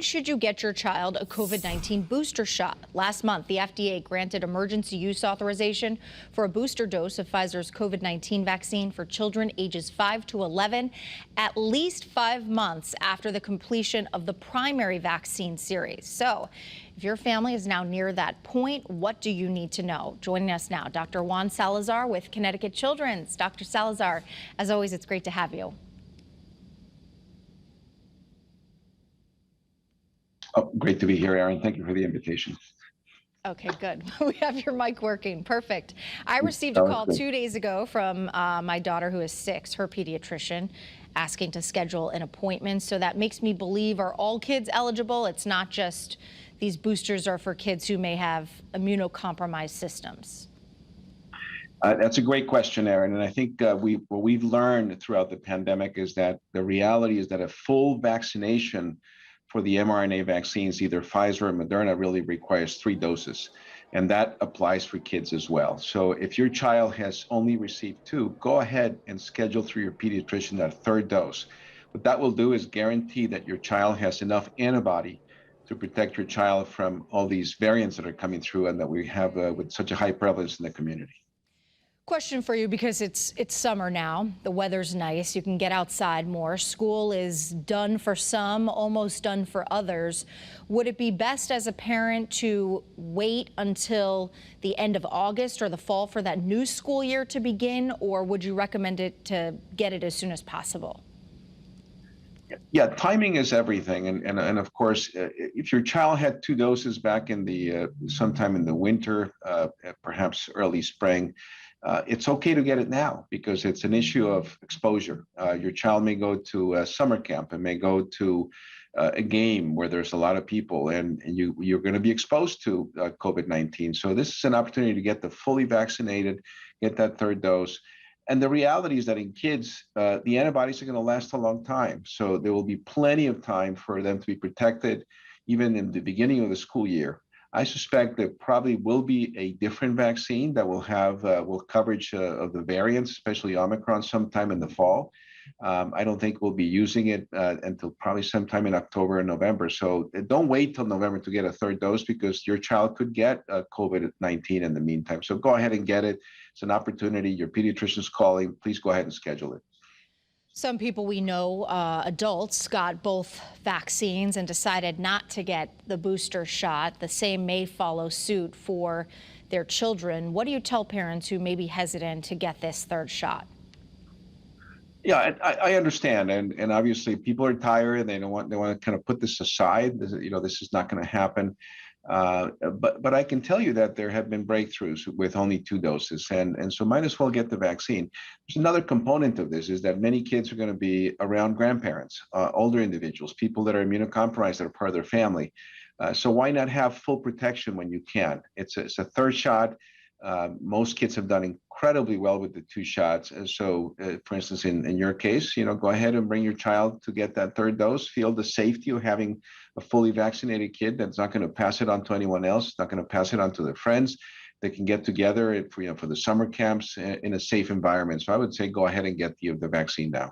Should you get your child a COVID-19 booster shot? Last month, the FDA granted emergency use authorization for a booster dose of Pfizer's COVID-19 vaccine for children ages 5 to 11, at least 5 months after the completion of the primary vaccine series. So, if your family is now near that point, what do you need to know? Joining us now, Dr. Juan Salazar with Connecticut Children's. Dr. Salazar, as always, it's great to have you. Oh, great to be here, Aaron. Thank you for the invitation. Okay, good. We have your mic working. Perfect. I received a call 2 days ago from my daughter, who is 6, her pediatrician, asking to schedule an appointment. So that makes me believe, are all kids eligible? It's not just these boosters are for kids who may have immunocompromised systems. That's a great question, Aaron. And I think what we've learned throughout the pandemic is that the reality is that a full vaccination for the mRNA vaccines, either Pfizer or Moderna, really requires 3 doses. And that applies for kids as well. So if your child has only received 2, go ahead and schedule through your pediatrician that 3rd dose. What that will do is guarantee that your child has enough antibody to protect your child from all these variants that are coming through and that we have with such a high prevalence in the community. Question for you, because it's summer now. The weather's nice. You can get outside more. School is done for some, almost done for others. Would it be best as a parent to wait until the end of August or the fall for that new school year to begin, or would you recommend it to get it as soon as possible? Yeah, timing is everything, and of course, if your child had 2 doses back in the sometime in the winter, perhaps early spring, it's okay to get it now because it's an issue of exposure. Your child may go to a summer camp and may go to a game where there's a lot of people, and you're going to be exposed to COVID-19. So this is an opportunity to get the fully vaccinated, get that 3rd dose. And the reality is that in kids, the antibodies are going to last a long time. So there will be plenty of time for them to be protected, even in the beginning of the school year. I suspect there probably will be a different vaccine that will have coverage of the variants, especially Omicron, sometime in the fall. I don't think we'll be using it until probably sometime in October or November. So don't wait till November to get a 3rd dose because your child could get COVID-19 in the meantime. So go ahead and get it. It's an opportunity. Your pediatrician's calling. Please go ahead and schedule it. Some people we know, adults, got both vaccines and decided not to get the booster shot. The same may follow suit for their children. What do you tell parents who may be hesitant to get this 3rd shot? Yeah, I understand, and obviously people are tired and they want to kind of put this aside. This is not going to happen. But I can tell you that there have been breakthroughs with only 2 doses, and so might as well get the vaccine. There's another component of this is that many kids are going to be around grandparents, older individuals, people that are immunocompromised that are part of their family. So why not have full protection when you can? It's a 3rd shot. Most kids have done incredibly well with the 2 shots. And so, for instance, in your case, go ahead and bring your child to get that 3rd dose. Feel the safety of having a fully vaccinated kid that's not going to pass it on to anyone else, not going to pass it on to their friends. They can get together for the summer camps in a safe environment. So I would say go ahead and get the vaccine now.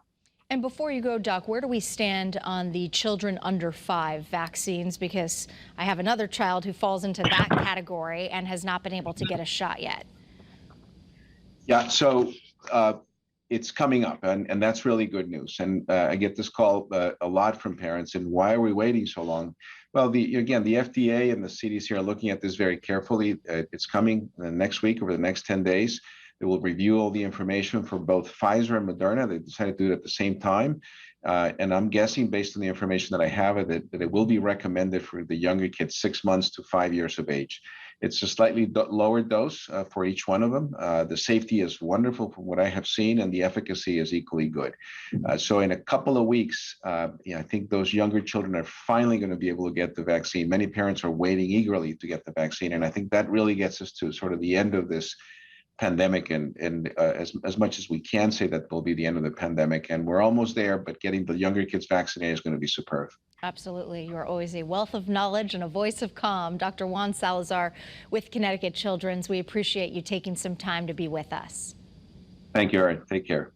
And before you go, Doc, where do we stand on the children under 5 vaccines? Because I have another child who falls into that category and has not been able to get a shot yet. Yeah, so it's coming up, and that's really good news. And I get this call a lot from parents. And why are we waiting so long? Well, the FDA and the CDC are looking at this very carefully. It's coming next week, over the next 10 days. They will review all the information for both Pfizer and Moderna. They decided to do it at the same time. And I'm guessing, based on the information that I have, that it will be recommended for the younger kids, 6 months to 5 years of age. It's a slightly lower dose for each one of them. The safety is wonderful from what I have seen, and the efficacy is equally good. So in a couple of weeks, I think those younger children are finally going to be able to get the vaccine. Many parents are waiting eagerly to get the vaccine, and I think that really gets us to sort of the end of this pandemic, and as much as we can say that will be the end of the pandemic, and we're almost there, but getting the younger kids vaccinated is going to be superb. Absolutely. You are always a wealth of knowledge and a voice of calm. Dr. Juan Salazar with Connecticut Children's. We appreciate you taking some time to be with us. Thank you, Erin. Take care.